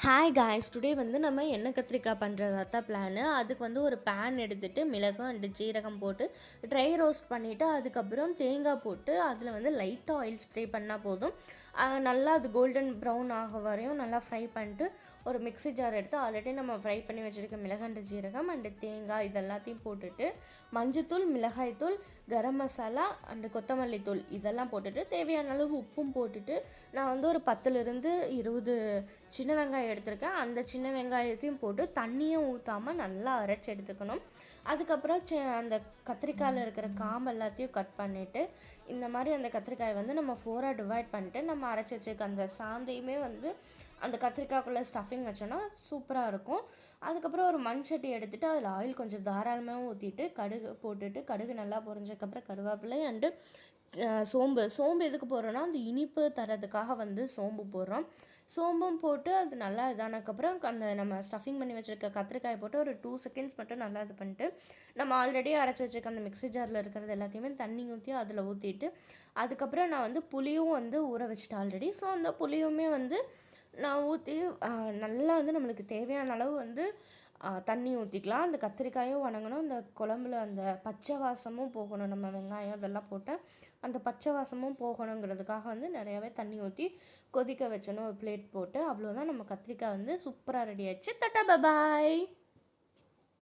Hi guys, today வந்து நம்ம எண்ணெய் கத்திரிக்காய் பண்ணுறதா தான் பிளானு. அதுக்கு வந்து ஒரு பேன் எடுத்துகிட்டு மிளகும் அண்டு ஜீரகம் போட்டு ட்ரை ரோஸ்ட் பண்ணிவிட்டு அதுக்கப்புறம் தேங்காய் போட்டு அதில் வந்து லைட்டாக ஆயில் ஸ்ப்ரே பண்ணால் போதும். நல்லா அது கோல்டன் ப்ரௌன் ஆக வரையும் நல்லா ஃப்ரை பண்ணிட்டு ஒரு மிக்ஸி ஜார் எடுத்து ஆல்ரெடி நம்ம ஃப்ரை பண்ணி வச்சுருக்க மிளகு அண்டு ஜீரகம் அண்டு தேங்காய் இதெல்லாத்தையும் போட்டுட்டு மஞ்சத்தூள், மிளகாய்த்தூள், கரம் மசாலா அண்டு கொத்தமல்லி தூள் இதெல்லாம் போட்டுட்டு தேவையான அளவு உப்பும் போட்டுட்டு நான் வந்து ஒரு 10லிருந்து 20 சின்ன வெங்காயம் எடுத்திருக்கேன். அந்த சின்ன வெங்காயத்தையும் போட்டு தண்ணியும் ஊற்றாமல் நல்லா அரைச்சி எடுத்துக்கணும். அதுக்கப்புறம் அந்த கத்திரிக்காயில் இருக்கிற காம்பு எல்லாத்தையும் கட் பண்ணிவிட்டு இந்த மாதிரி அந்த கத்திரிக்காயை வந்து நம்ம 4ஆக டிவைட் பண்ணிட்டு நம்ம அரைச்சி வச்சுருக்க அந்த சாந்தையுமே வந்து அந்த கத்திரிக்காய்க்குள்ளே ஸ்டஃபிங் வச்சோன்னா சூப்பராக இருக்கும். அதுக்கப்புறம் ஒரு மண் சட்டி எடுத்துகிட்டு அதில் ஆயில் கொஞ்சம் தாராளமாக ஊற்றிட்டு கடுகு போட்டுட்டு கடுகு நல்லா பொரிஞ்சதுக்கப்புறம் கருவேப்பிலை அண்டு சோம்பு எதுக்கு போடுறோன்னா அந்த இனிப்பு தரதுக்காக வந்து சோம்பு போடுறோம். சோம்பும் போட்டு அது நல்லா இதானதுக்கப்புறம் அந்த நம்ம ஸ்டஃபிங் பண்ணி வச்சுருக்க கத்திரிக்காயை போட்டு ஒரு 2 செகண்ட்ஸ் மட்டும் நல்லா இது பண்ணிட்டு நம்ம ஆல்ரெடி அரைச்சி வச்சுருக்க அந்த மிக்ஸி ஜாரில் இருக்கிறது எல்லாத்தையுமே தண்ணி ஊற்றி அதில் ஊற்றிட்டு அதுக்கப்புறம் நான் வந்து புளியும் வந்து ஊற வச்சுட்டேன் ஆல்ரெடி. ஸோ அந்த புளியுமே வந்து நான் ஊற்றி நல்லா வந்து நம்மளுக்கு தேவையான அளவு வந்து தண்ணி ஊற்றிக்கலாம். அந்த கத்திரிக்காயும் வணங்கணும், அந்த குழம்புல அந்த பச்சை வாசமும் போகணும். நம்ம வெங்காயம் இதெல்லாம் போட்டு அந்த பச்சை வாசமும் போகணுங்கிறதுக்காக வந்து நிறையாவே தண்ணி ஊற்றி கொதிக்க வச்சணும் ஒரு பிளேட் போட்டு. அவ்வளோதான், நம்ம கத்திரிக்காய் வந்து சூப்பராக ரெடி ஆயிடுச்சு. டாடா பபாய்.